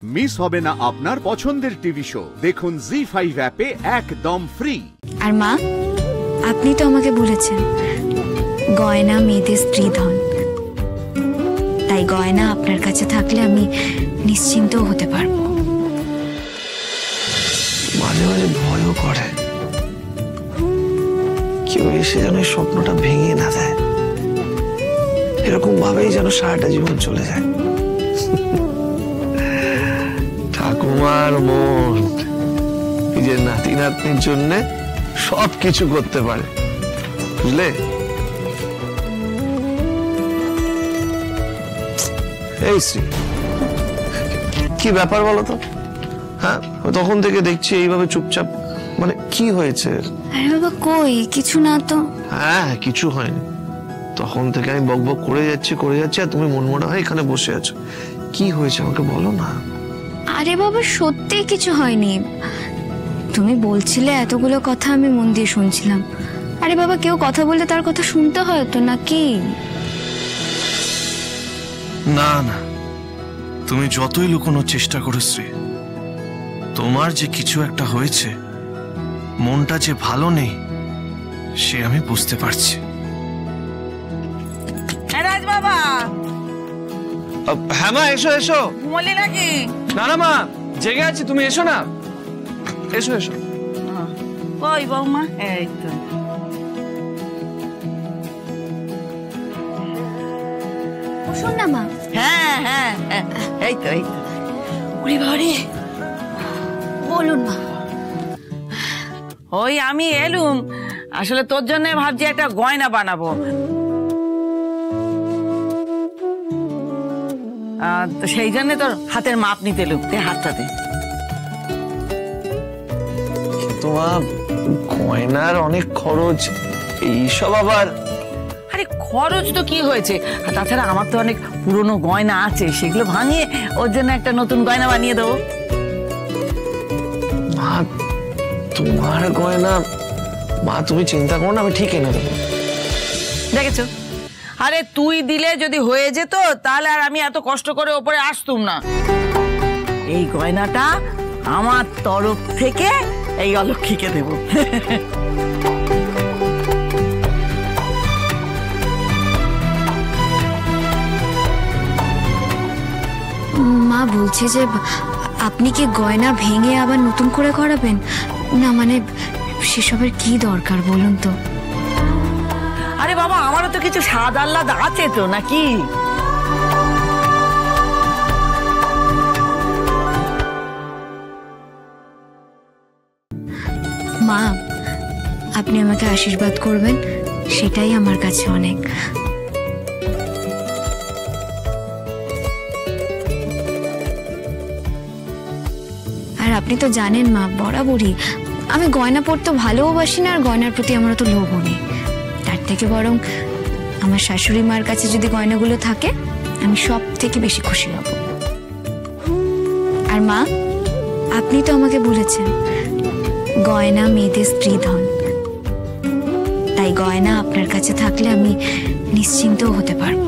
Miss হবে না আপনার পছন্দের টিভি শো। দেখুন জি5 অ্যাপে একদম ফ্রি। আর মা, আপনি তো আমাকে বলেছেন গয়না মেয়েদের স্ত্রী ধন, তাই গয়না আপনার কাছে থাকলে আমি নিশ্চিন্ত হতে পারবো। মাঝে মাঝে ভয়ও করে কেউ এসে যেন এই স্বপ্নটা ভেঙে না দেয়, এরকম ভাবেই যেন সারাটা জীবন চলে যায়। ঠাকুমার মন নিজের নাতি নাতনির জন্য সবকিছু করতে পারে, বুঝলে? এই শ্রী, কি ব্যাপার বলো তো? হ্যাঁ, তখন থেকে দেখছি এইভাবে চুপচাপ, মানে কি হয়েছে? আরে বাবা, কই কিছু না তো। হ্যাঁ, কিছু হয়নি। তখন থেকে আমি বকবক করে যাচ্ছি আর তুমি মনমরা হয়ে এখানে বসে আছো। কি হয়েছে আমাকে বলো না। আরে বাবা, সত্যি কিছু হয়নি। তুমি বলছিলে এতগুলো কথা, আমি মন দিয়ে শুনছিলাম। আরে বাবা, কেউ কথা বললে তার কথা শুনতে হয় তো, নাকি? না না, তুমি যতই লুকোনোর চেষ্টা করো শ্রী, তোমার যে কিছু একটা হয়েছে, মনটা যে ভালো নেই, সে আমি বুঝতে পারছি। রাজ বাবা, হ্যাঁ মা, এসো এসো। ঘুমোলি নাকি? না না মা, জেগে আছি, তুমি এসো না। এসো এসো। কই বৌমা? এই তো। শোন না মা। হ্যাঁ হ্যাঁ, এই তো এই তো। উড়ি বাড়ি, বলুন মা। ওই আমি এলুম, আসলে তোর জন্য ভাবছি একটা গয়না বানাবো। তো সেই জন্য তোর হাতের মাপ নিতে এলুম। তে হাতটা দে। তোমার গয়নার অনেক খরচ, এইসব আবার। আরে খরচ তো কি হয়েছে, আর তাছাড়া আমার তো অনেক পুরনো গয়না আছে, সেগুলো ভাঙিয়ে ওর জন্য একটা নতুন গয়না বানিয়ে দেবো। মা, তোমার গয়না, মা তুমি চিন্তা করো না, আমি ঠিক এনে দেবো। দেখেছো, আরে তুই দিলে যদি হয়ে যেত তাহলে আর আমি এত কষ্ট করে ওপরে আসতুম না। এই গয়নাটা আমার তরফ থেকে এই অলক্ষীকে দেব। মা বলছে যে আপনি কি গয়না ভেঙে আবার নতুন করে করাবেন? না মানে সেসবের কি দরকার বলুন তো? আরে বাবা, আমারও তো কিছু স্বাদ আহ্লাদ আছে তো, নাকি? মা, আপনি আমাকে আশীর্বাদ করবেন, সেটাই আমার কাছে অনেক। আর আপনি তো জানেন মা, বরাবরই আমি গয়না পরতে ভালোবাসি না, আর গয়নার প্রতি আমার তো লোভও নেই। তার থেকে বরং আমার শাশুড়ি মার কাছে যদি গয়নাগুলো থাকে, আমি সব থেকে বেশি খুশি হব। আর মা, আপনি তো আমাকে বলেছেন গয়না মেয়েদের স্ত্রী ধন, তাই গয়না আপনার কাছে থাকলে আমি নিশ্চিন্ত হতে পারবো।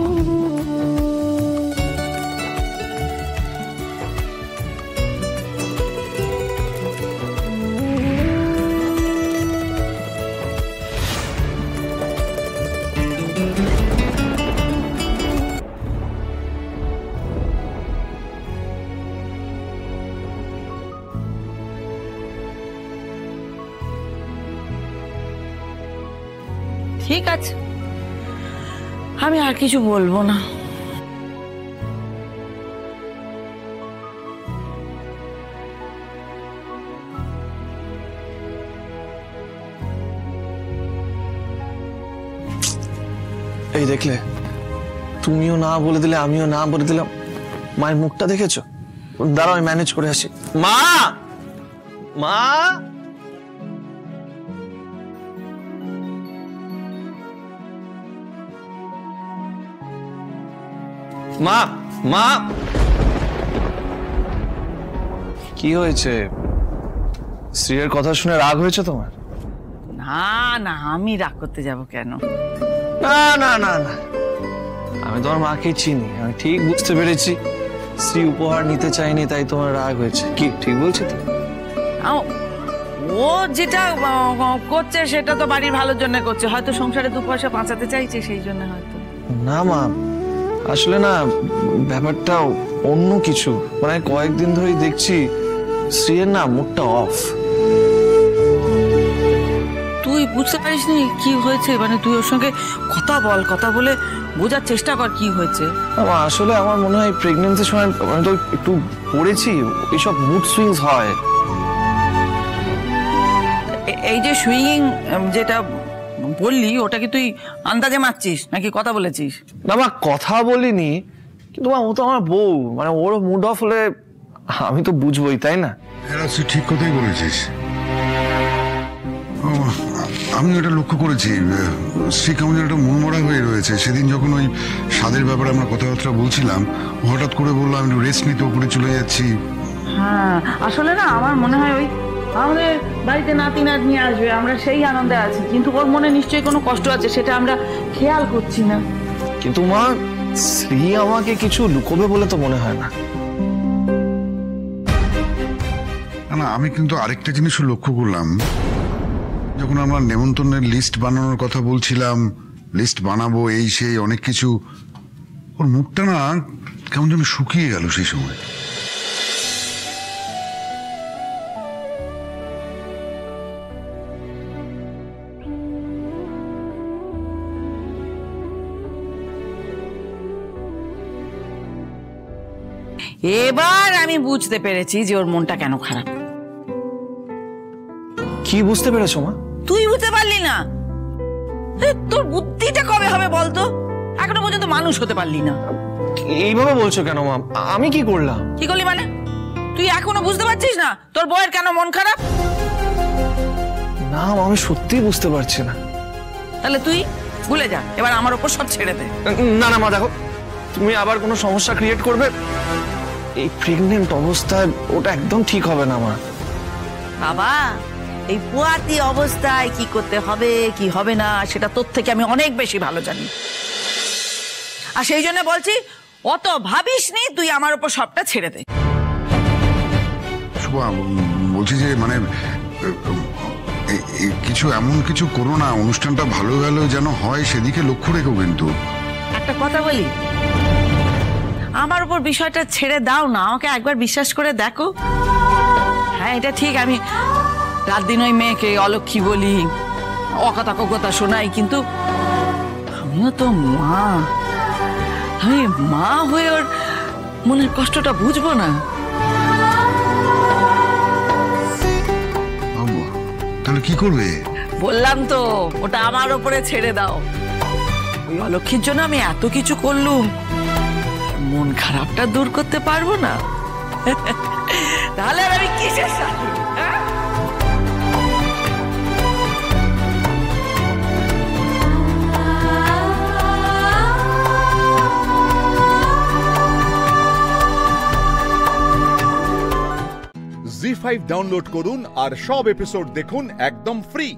ঠিক আছে, আমি আর কিছু বলবো না। এই দেখলে, তুমিও না বলে দিলে, আমিও না বলে দিলাম। মায়ের মুখটা দেখেছো? দাঁড়াও, আমি ম্যানেজ করে আসি। মা, মা, মা, মা, কি হয়েছে? শ্রীয়ের কথা শুনে রাগ হয়েছে তোমার? না না, আমি রাগ করতে যাব কেন? না না না না, আমি তোমার মাকে চিনি, আমি ঠিক বুঝতে পেরেছি শ্রী উপহার নিতে চাইনি তাই তোমার রাগ হয়েছে, কি ঠিক বলছি তো? ও যেটা করছে সেটা তো বাড়ির ভালোর জন্য করছে, হয়তো সংসারে 2 পয়সা বাঁচাতে চাইছে সেই জন্য হয়তো। না মা, আসলে না ব্যাপারটা অন্য কিছু। মানে কয়েকদিন ধরেই দেখছি শ্রীয়ের না মুডটা অফ। তুই বুঝতে পারিস নি কি হয়েছে? মানে তুই ওর সঙ্গে কথা বল, কথা বলে বোঝার চেষ্টা কর কি হয়েছে। আসলে আমার মনে হয় প্রেগনেন্সির সময় আমি তো একটু পড়েছি, এইসব মুড সুইংস হয়। এই যে সুইং যেটা বললি ওটা কি তুই আন্দাজে মারছিস নাকি কথা বলেছিস? না মা, কথা বলিনি, কিন্তু মা ও তো আমার বউ, মানে ওর মুড অফ হলে আমি তো বুঝবোই, তাই না? তুই ঠিক কথাই বলেছিস। আমি এটা লক্ষ্য করেছি, শ্রী কেমন যেন একটা মনমরা হয়ে রয়েছে। সেদিন যখন ওই স্বাদের ব্যাপারে আমরা কথাবার্তা বলছিলাম, হঠাৎ করে বললাম একটু রেস্ট নিতে, উপরে চলে যাচ্ছি। হ্যাঁ, আসলে না আমার মনে হয় ওই আমাদের বাড়িতে নাতি নাতনি আসবে, আমরা সেই আনন্দে আছি, কিন্তু ওর মনে নিশ্চয়ই কোনো কষ্ট আছে, সেটা আমরা খেয়াল করছি না। কিন্তু মা, শ্রী আমাকে কিছু লুকোবে বলে তো মনে হয় না। না, আমি কিন্তু আরেকটা জিনিসও লক্ষ্য করলাম। যখন আমরা নেমন্তন্নের লিস্ট বানানোর কথা বলছিলাম, লিস্ট বানাবো এই সেই অনেক কিছু, ওর মুখটা না কেমন যেন শুকিয়ে গেল সেই সময়। এবার আমি বুঝতে পেরেছি যে ওর মনটা কেন খারাপ। কি বুঝতে পেরেছো মা? তুই বুঝতে পারলি না? তোর বুদ্ধিটা কবে হবে বলতো? এখনো পর্যন্ত মানুষ হতে পারলি না। এইভাবে বলছো কেন মা? আমি কি করলাম? কি করলি মানে? তুই এখনো বুঝতে পারছিস না তোর বউয়ের কেন মন খারাপ? না, আমি সত্যিই বুঝতে পারছি না। তাহলে তুই ভুলে যা, এবার আমার উপর সব ছেড়ে দে। না না মা, দেখো তুমি আবার কোনো সমস্যা ক্রিয়েট করবে, এই প্রেগনেন্ট অবস্থায় ওটা একদম ঠিক হবে না মা। বাবা, এই পুয়াতি অবস্থায় কি করতে হবে কি হবে না সেটা তোর থেকে আমি অনেক বেশি ভালো জানি, আর সেই জন্য বলছি অত ভাবিস নি, তুই আমার উপর সবটা ছেড়ে দে। শুভা, বলছি যে মানে কিছু এমন কিছু করো না, অনুষ্ঠানটা ভালো ভালো যেন হয় সেদিকে লক্ষ্য রেখো। কিন্তু একটা কথা বলি, আমার উপর বিষয়টা ছেড়ে দাও না, আমাকে একবার বিশ্বাস করে দেখো। হ্যাঁ, এটা ঠিক, আমি রাত দিন ওই মেয়েকে অলক্ষী বলি, অকথা ককথা শোনাই, কিন্তু আমিও তো মা, আমি মা হয়ে ওর মনের কষ্টটা বুঝবো না? তাহলে কি করবে? বললাম তো, ওটা আমার উপরে ছেড়ে দাও। ওই অলক্ষীর জন্য আমি এত কিছু করলুম, মন খারাপটা দূর করতে পারবো না? তাহলে আর আমি কিসের শাশুড়ি? জি5 ডাউনলোড করুন আর সব এপিসোড দেখুন একদম ফ্রি।